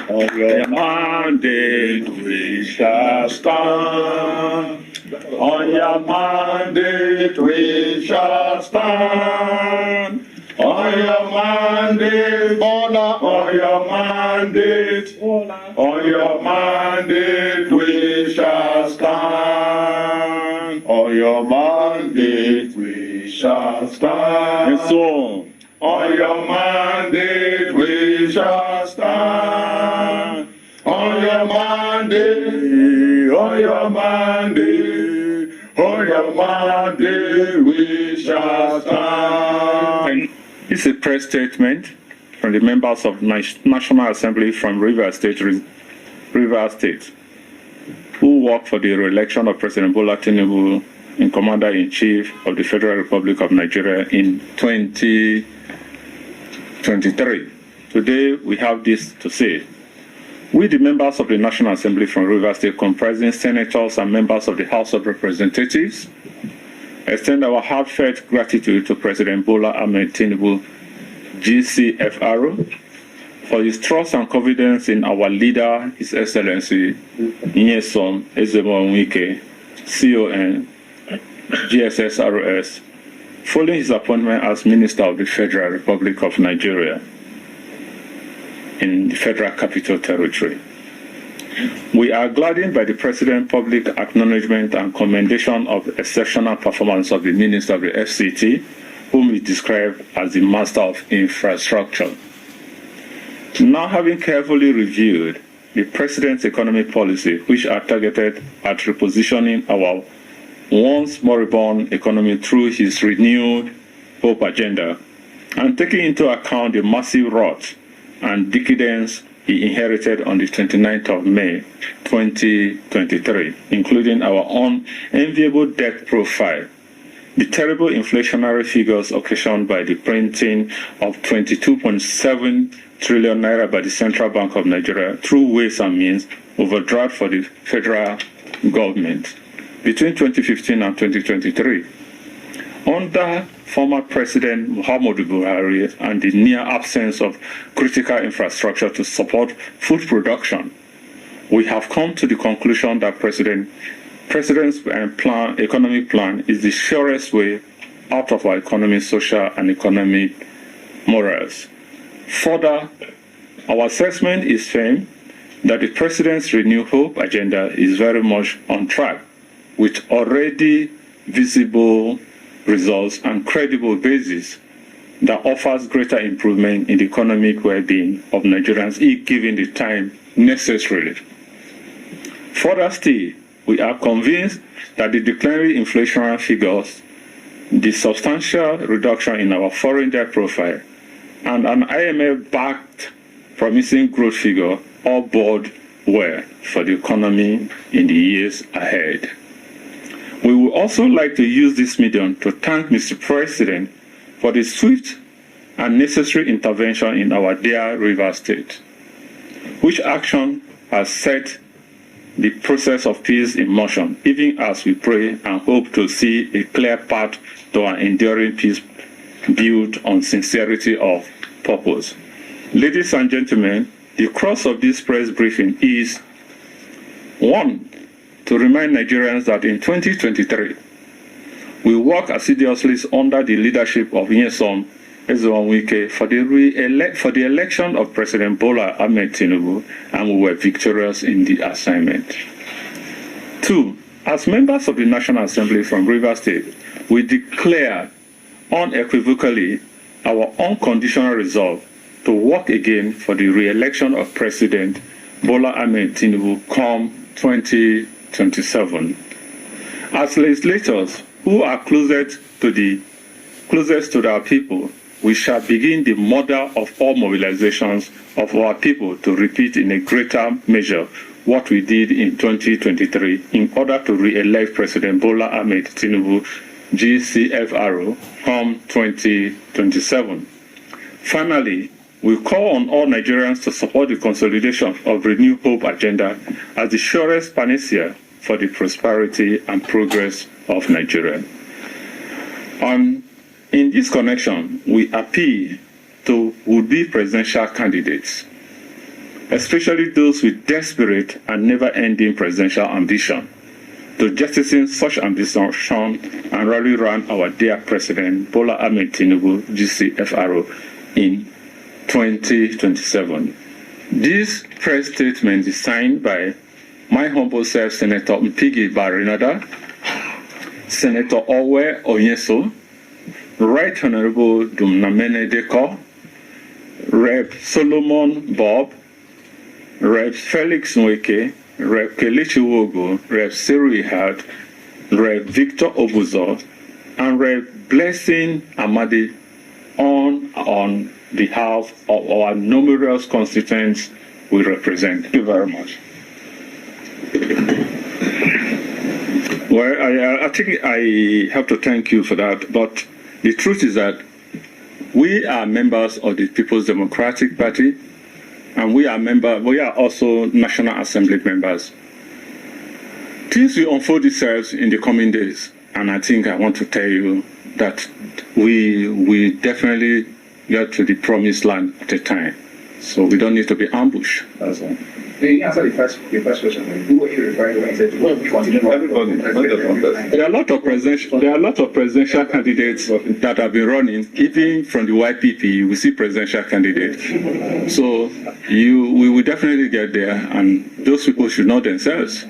On your mandate we shall stand. On your mandate we shall stand. On your mandate, Bola, on your mandate, on your mandate we shall stand. On your mandate we shall stand. And so, on your mandate we shall stand. On your mandate, on your mandate, on your mandate we shall stand. This is a press statement from the members of National Assembly from Rivers State, who work for the re-election of President Bola Tinubu in Commander-in-Chief of the Federal Republic of Nigeria in 2023. Today, we have this to say. We, the members of the National Assembly from Rivers State, comprising senators and members of the House of Representatives, extend our heartfelt gratitude to President Bola Tinubu, GCFR, for his trust and confidence in our leader, His Excellency Nyesom Ezebonwike, CON, GSSRS, following his appointment as Minister of the Federal Republic of Nigeria in the Federal Capital Territory. We are gladdened by the President's public acknowledgement and commendation of the exceptional performance of the Minister of the FCT, whom we describe as the Master of Infrastructure. Now, having carefully reviewed the President's economic policy, which are targeted at repositioning our once moribund economy through his renewed hope agenda, and taking into account the massive rot and decadence he inherited on the 29th of May 2023, including our unenviable debt profile, the terrible inflationary figures occasioned by the printing of 22.7 trillion naira by the Central Bank of Nigeria through ways and means overdraft for the federal government between 2015 and 2023. Under former President Muhammadu Buhari and the near absence of critical infrastructure to support food production, we have come to the conclusion that President's economic plan is the surest way out of our economic, social, and economic morals. Further, our assessment is firm that the President's Renewed Hope agenda is very much on track, with already visible results and credible basis that offers greater improvement in the economic well-being of Nigerians if given the time necessary. Further still, we are convinced that the declining inflationary figures, the substantial reduction in our foreign debt profile, and an IMF-backed promising growth figure all bode well for the economy in the years ahead. We would also like to use this medium to thank Mr. President for the swift and necessary intervention in our dear Rivers State, which action has set the process of peace in motion, even as we pray and hope to see a clear path to an enduring peace built on sincerity of purpose. Ladies and gentlemen, the crux of this press briefing is 1. To remind Nigerians that in 2023, we work assiduously under the leadership of Nyesom Ezebonwike for the election of President Bola Tinubu, and we were victorious in the assignment. 2. As members of the National Assembly from Rivers State, we declare unequivocally our unconditional resolve to work again for the re-election of President Bola Tinubu come 2027. As legislators who are closest to our people, we shall begin the model of all mobilizations of our people to repeat in a greater measure what we did in 2023 in order to re-elect President Bola Tinubu, GCFR, come 2027. Finally, we call on all Nigerians to support the consolidation of Renewed Hope agenda as the surest panacea for the prosperity and progress of Nigeria. In this connection, we appeal to would-be presidential candidates especially those with desperate and never-ending presidential ambition, to jettison such ambition and rally around our dear President Bola Tinubu, GCFRO, in 2027. This press statement is signed by my humble self, Senator Mpigi Barinada, Senator Owe Onyeso, Right Honorable Dumnamene Deko, Rep. Solomon Bob, Rep. Felix Nweke, Rep. Kelechi Wogo, Rep. Seru Ihad, Rep. Victor Obuzo, and Rep. Blessing Amadi on behalf of our numerous constituents we represent. Thank you very much. Well, I think I have to thank you for that, but the truth is that we are members of the People's Democratic Party, and we are also National Assembly members. Things will unfold themselves in the coming days, and I think I want to tell you that we definitely get to the promised land at a time. So we don't need to be ambushed. That's all. You answer the first question. Who were you referring when you said we continue? There are a lot of presidential candidates that have been running, even from the YPP. We see presidential candidates. So we will definitely get there, and those people should know themselves.